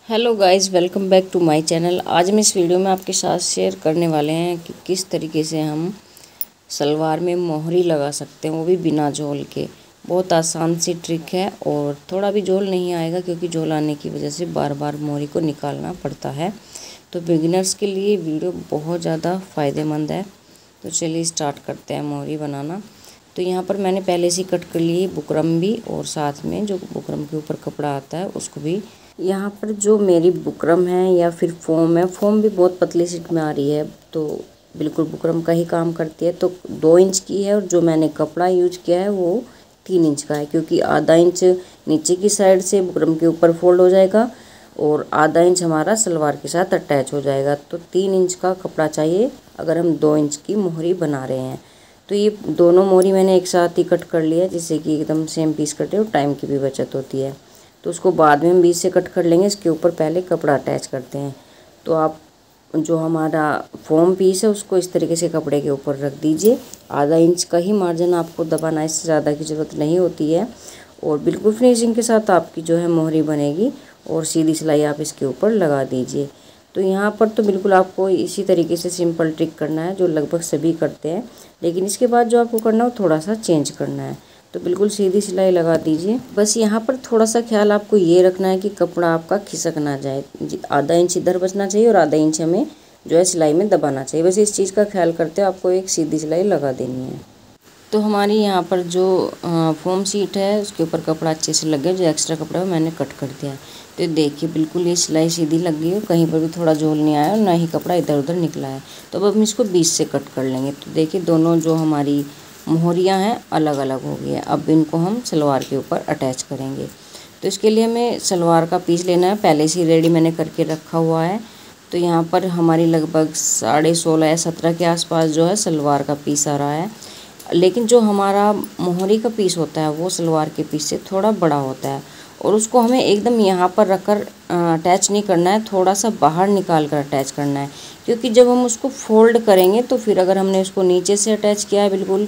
Hello guys, welcome back to my channel. आज हम इस वीडियो में आपके साथ शेयर करने वाले हैं कि किस तरीके से हम सलवार में मोहरी लगा सकते हैं, वो भी बिना झोल के। बहुत आसान सी ट्रिक है और थोड़ा भी झोल नहीं आएगा क्योंकि झोल आने की वजह से बार बार मोहरी को निकालना पड़ता है। तो बिगिनर्स के लिए वीडियो बहुत ज़्यादा फ़ायदेमंद है। तो चलिए स्टार्ट करते हैं मोहरी बनाना। तो यहाँ पर मैंने पहले से कट कर ली बुकरम भी, और साथ में जो बुकरम के ऊपर कपड़ा आता है उसको भी। यहाँ पर जो मेरी बुकरम है या फिर फोम है, फोम भी बहुत पतली सीट में आ रही है तो बिल्कुल बुकरम का ही काम करती है। तो 2 इंच की है और जो मैंने कपड़ा यूज किया है वो 3 इंच का है, क्योंकि आधा इंच नीचे की साइड से बुकरम के ऊपर फोल्ड हो जाएगा और आधा इंच हमारा सलवार के साथ अटैच हो जाएगा। तो 3 इंच का कपड़ा चाहिए अगर हम 2 इंच की मोहरी बना रहे हैं। तो ये दोनों मोहरी मैंने एक साथ ही कट कर लिया, जिससे कि एकदम सेम पीस कटे और टाइम की भी बचत होती है। तो उसको बाद में हम बीच से कट कर लेंगे। इसके ऊपर पहले कपड़ा अटैच करते हैं। तो आप जो हमारा फोम पीस है उसको इस तरीके से कपड़े के ऊपर रख दीजिए। आधा इंच का ही मार्जिन आपको दबाना, इससे ज़्यादा की ज़रूरत नहीं होती है। और बिल्कुल फिनिशिंग के साथ आपकी जो है मोहरी बनेगी और सीधी सिलाई आप इसके ऊपर लगा दीजिए। तो यहाँ पर तो बिल्कुल आपको इसी तरीके से सिंपल ट्रिक करना है जो लगभग सभी करते हैं, लेकिन इसके बाद जो आपको करना है वो थोड़ा सा चेंज करना है। तो बिल्कुल सीधी सिलाई लगा दीजिए। बस यहाँ पर थोड़ा सा ख्याल आपको ये रखना है कि कपड़ा आपका खिसक ना जाए। आधा इंच इधर बचना चाहिए और आधा इंच हमें जो है सिलाई में दबाना चाहिए। बस इस चीज़ का ख्याल करते हुए आपको एक सीधी सिलाई लगा देनी है। तो हमारी यहाँ पर जो फोम सीट है उसके ऊपर कपड़ा अच्छे से लग गया। जो एक्स्ट्रा कपड़ा है मैंने कट कर दिया। तो देखिए बिल्कुल ये सिलाई सीधी लग गई है, कहीं पर भी थोड़ा झोल नहीं आया और ना ही कपड़ा इधर उधर निकला है। तो अब हम इसको बीच से कट कर लेंगे। तो देखिए दोनों जो हमारी मोहरियाँ हैं अलग अलग हो गई है। अब इनको हम सलवार के ऊपर अटैच करेंगे। तो इसके लिए हमें सलवार का पीस लेना है, पहले से रेडी मैंने करके रखा हुआ है। तो यहाँ पर हमारी लगभग 16.5 या 17 के आसपास जो है सलवार का पीस आ रहा है। लेकिन जो हमारा मोहरी का पीस होता है वो सलवार के पीस से थोड़ा बड़ा होता है और उसको हमें एकदम यहाँ पर रखकर अटैच नहीं करना है, थोड़ा सा बाहर निकाल कर अटैच करना है। क्योंकि जब हम उसको फोल्ड करेंगे तो फिर अगर हमने उसको नीचे से अटैच किया है बिल्कुल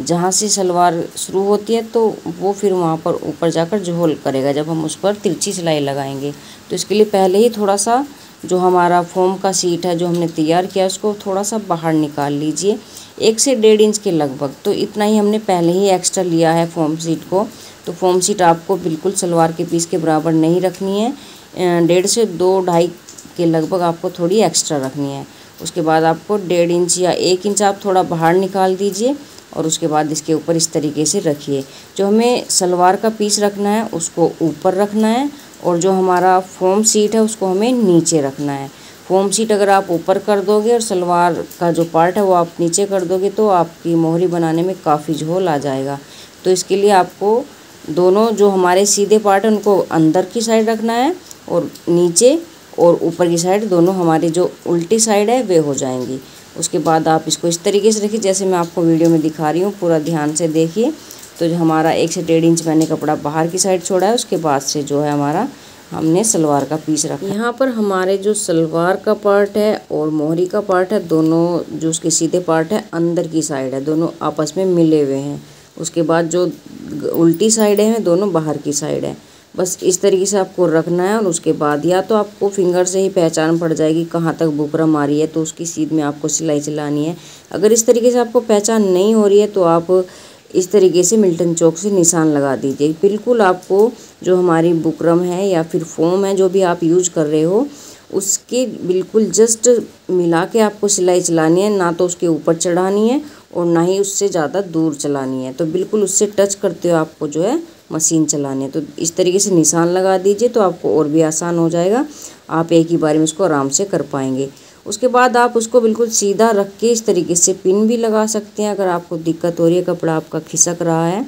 जहाँ से सलवार शुरू होती है, तो वो फिर वहाँ पर ऊपर जाकर झोल करेगा जब हम उस पर तिरछी सिलाई लगाएंगे। तो इसके लिए पहले ही थोड़ा सा जो हमारा फोम का सीट है जो हमने तैयार किया उसको थोड़ा सा बाहर निकाल लीजिए, 1 से 1.5 इंच के लगभग। तो इतना ही हमने पहले ही एक्स्ट्रा लिया है फोम सीट को। तो फोम सीट आपको बिल्कुल सलवार के पीस के बराबर नहीं रखनी है, 1.5 से 2-2.5 के लगभग आपको थोड़ी एक्स्ट्रा रखनी है। उसके बाद आपको 1.5 इंच या 1 इंच आप थोड़ा बाहर निकाल दीजिए और उसके बाद इसके ऊपर इस तरीके से रखिए। जो हमें सलवार का पीस रखना है उसको ऊपर रखना है और जो हमारा फोम सीट है उसको हमें नीचे रखना है। फोम सीट अगर आप ऊपर कर दोगे और सलवार का जो पार्ट है वो आप नीचे कर दोगे तो आपकी मोहरी बनाने में काफ़ी झोल आ जाएगा। तो इसके लिए आपको दोनों जो हमारे सीधे पार्ट है उनको अंदर की साइड रखना है और नीचे और ऊपर की साइड दोनों हमारी जो उल्टी साइड है वे हो जाएंगी। उसके बाद आप इसको इस तरीके से रखिए जैसे मैं आपको वीडियो में दिखा रही हूँ, पूरा ध्यान से देखिए। तो जो हमारा 1 से 1.5 इंच मैंने कपड़ा बाहर की साइड छोड़ा है, उसके बाद से जो है हमारा हमने सलवार का पीस रखा। यहाँ पर हमारे जो सलवार का पार्ट है और मोहरी का पार्ट है, दोनों जो उसके सीधे पार्ट है अंदर की साइड है, दोनों आपस में मिले हुए हैं। उसके बाद जो उल्टी साइड है दोनों बाहर की साइड है। बस इस तरीके से आपको रखना है और उसके बाद या तो आपको फिंगर से ही पहचान पड़ जाएगी कहाँ तक बुकरम आ रही है, तो उसकी सीध में आपको सिलाई चलानी है। अगर इस तरीके से आपको पहचान नहीं हो रही है तो आप इस तरीके से मिल्टन चौक से निशान लगा दीजिए। बिल्कुल आपको जो हमारी बुकरम है या फिर फोम है जो भी आप यूज कर रहे हो उसके बिल्कुल जस्ट मिला के आपको सिलाई चलानी है, ना तो उसके ऊपर चढ़ानी है और ना ही उससे ज़्यादा दूर चलानी है। तो बिल्कुल उससे टच करते हुए आपको जो है मशीन चलानी है। तो इस तरीके से निशान लगा दीजिए तो आपको और भी आसान हो जाएगा, आप एक ही बार में उसको आराम से कर पाएंगे। उसके बाद आप उसको बिल्कुल सीधा रख के इस तरीके से पिन भी लगा सकते हैं अगर आपको दिक्कत हो रही है, कपड़ा आपका खिसक रहा है।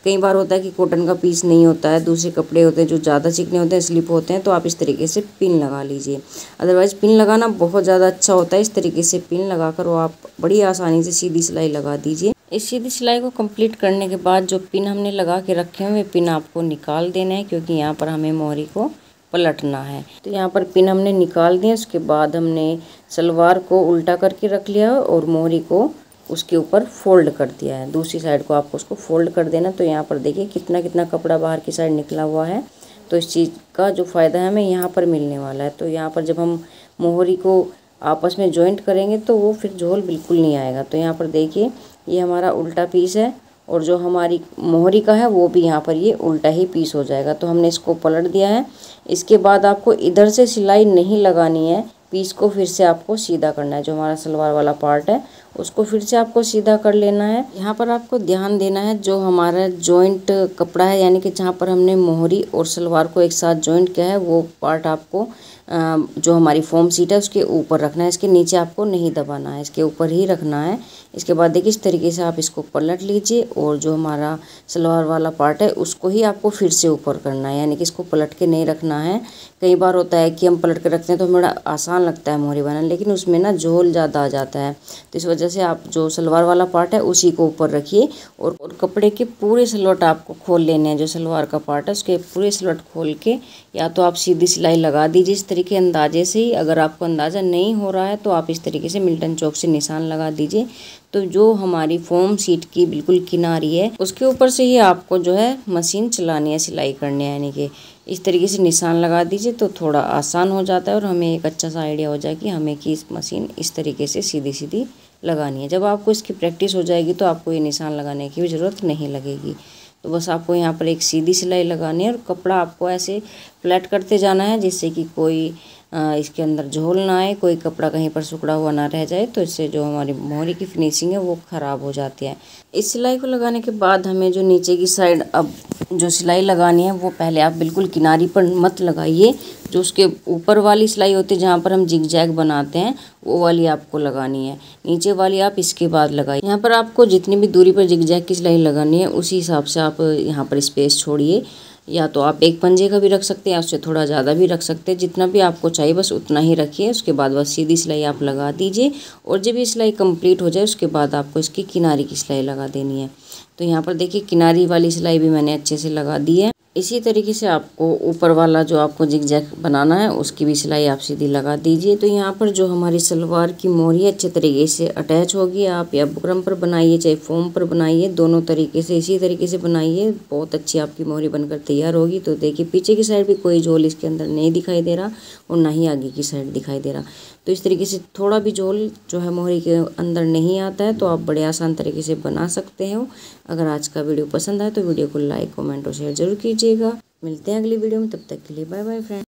कई बार होता है कि कॉटन का पीस नहीं होता है, दूसरे कपड़े होते हैं जो ज़्यादा चिकने होते हैं, स्लिप होते हैं, तो आप इस तरीके से पिन लगा लीजिए। अदरवाइज़ पिन लगाना बहुत ज़्यादा अच्छा होता है। इस तरीके से पिन लगाकर वो आप बड़ी आसानी से सीधी सिलाई लगा दीजिए। इस सीधी सिलाई को कंप्लीट करने के बाद जो पिन हमने लगा के रखे हैं वे पिन आपको निकाल देना है, क्योंकि यहाँ पर हमें मोहरी को पलटना है। तो यहाँ पर पिन हमने निकाल दिए। उसके बाद हमने सलवार को उल्टा करके रख लिया और मोहरी को उसके ऊपर फोल्ड कर दिया है। दूसरी साइड को आपको उसको फोल्ड कर देना। तो यहाँ पर देखिए कितना कितना कपड़ा बाहर की साइड निकला हुआ है। तो इस चीज़ का जो फ़ायदा है हमें यहाँ पर मिलने वाला है। तो यहाँ पर जब हम मोहरी को आपस में जॉइंट करेंगे तो वो फिर झोल बिल्कुल नहीं आएगा। तो यहाँ पर देखिए ये हमारा उल्टा पीस है और जो हमारी मोहरी का है वो भी यहाँ पर ये उल्टा ही पीस हो जाएगा। तो हमने इसको पलट दिया है। इसके बाद आपको इधर से सिलाई नहीं लगानी है, पीस को फिर से आपको सीधा करना है। जो हमारा सलवार वाला पार्ट है उसको फिर से आपको सीधा कर लेना है। यहाँ पर आपको ध्यान देना है जो हमारा जॉइंट कपड़ा है, यानी कि जहाँ पर हमने मोहरी और सलवार को एक साथ जॉइंट किया है, वो पार्ट आपको जो हमारी फॉर्म सीट है उसके ऊपर रखना है। इसके नीचे आपको नहीं दबाना है, इसके ऊपर ही रखना है। इसके बाद देखिए इस तरीके से आप इसको पलट लीजिए और जो हमारा सलवार वाला पार्ट है उसको ही आपको फिर से ऊपर करना है, यानी कि इसको पलट के नहीं रखना है। कई बार होता है कि हम पलट के रखते हैं तो बड़ा आसान लगता है मोहरी बनाना, लेकिन उसमें ना झोल ज़्यादा आ जाता है। तो इस वजह से आप जो सलवार वाला पार्ट है उसी को ऊपर रखिए और कपड़े के पूरे स्लॉट आपको खोल लेने हैं। जो सलवार का पार्ट है उसके पूरे स्लॉट खोल के या तो आप सीधी सिलाई लगा दीजिए इस तरीके अंदाजे से ही। अगर आपको अंदाज़ा नहीं हो रहा है तो आप इस तरीके से मिल्टन चौक से निशान लगा दीजिए। तो जो हमारी फॉर्म सीट की बिल्कुल किनारी है उसके ऊपर से ही आपको जो है मशीन चलानी है, सिलाई करनी है, यानी कि इस तरीके से निशान लगा दीजिए तो थोड़ा आसान हो जाता है और हमें एक अच्छा सा आइडिया हो जाए कि हमें कि इस मशीन इस तरीके से सीधी सीधी लगानी है। जब आपको इसकी प्रैक्टिस हो जाएगी तो आपको ये निशान लगाने की भी ज़रूरत नहीं लगेगी। तो बस आपको यहाँ पर एक सीधी सिलाई लगानी है और कपड़ा आपको ऐसे फ्लैट करते जाना है जिससे कि कोई इसके अंदर झोल ना आए, कोई कपड़ा कहीं पर सिकुड़ा हुआ ना रह जाए। तो इससे जो हमारी मोहरी की फिनिशिंग है वो ख़राब हो जाती है। इस सिलाई को लगाने के बाद हमें जो नीचे की साइड अब जो सिलाई लगानी है वो पहले आप बिल्कुल किनारी पर मत लगाइए। जो उसके ऊपर वाली सिलाई होती है जहाँ पर हम जिग जैग बनाते हैं वो वाली आपको लगानी है, नीचे वाली आप इसके बाद लगाइए। यहाँ पर आपको जितनी भी दूरी पर जिग जैग की सिलाई लगानी है उसी हिसाब से आप यहाँ पर स्पेस छोड़िए। या तो आप एक पंजे का भी रख सकते हैं या उससे थोड़ा ज़्यादा भी रख सकते हैं, जितना भी आपको चाहिए बस उतना ही रखिए। उसके बाद बस सीधी सिलाई आप लगा दीजिए और जब ये सिलाई कंप्लीट हो जाए उसके बाद आपको इसकी किनारी की सिलाई लगा देनी है। तो यहाँ पर देखिए किनारी वाली सिलाई भी मैंने अच्छे से लगा दी है। इसी तरीके से आपको ऊपर वाला जो आपको जिग जैग बनाना है उसकी भी सिलाई आप सीधी लगा दीजिए। तो यहाँ पर जो हमारी सलवार की मोहरी अच्छे तरीके से अटैच होगी। आप या बुकरम पर बनाइए चाहे फॉर्म पर बनाइए, दोनों तरीके से इसी तरीके से बनाइए, बहुत अच्छी आपकी मोहरी बनकर तैयार होगी। तो देखिए पीछे की साइड भी कोई झोल इसके अंदर नहीं दिखाई दे रहा और ना ही आगे की साइड दिखाई दे रहा। तो इस तरीके से थोड़ा भी झोल जो है मोहरी के अंदर नहीं आता है तो आप बड़े आसान तरीके से बना सकते हो। अगर आज का वीडियो पसंद आए तो वीडियो को लाइक, कमेंट और शेयर जरूर कीजिएगा। मिलते हैं अगली वीडियो में, तब तक के लिए बाय बाय फ्रेंड।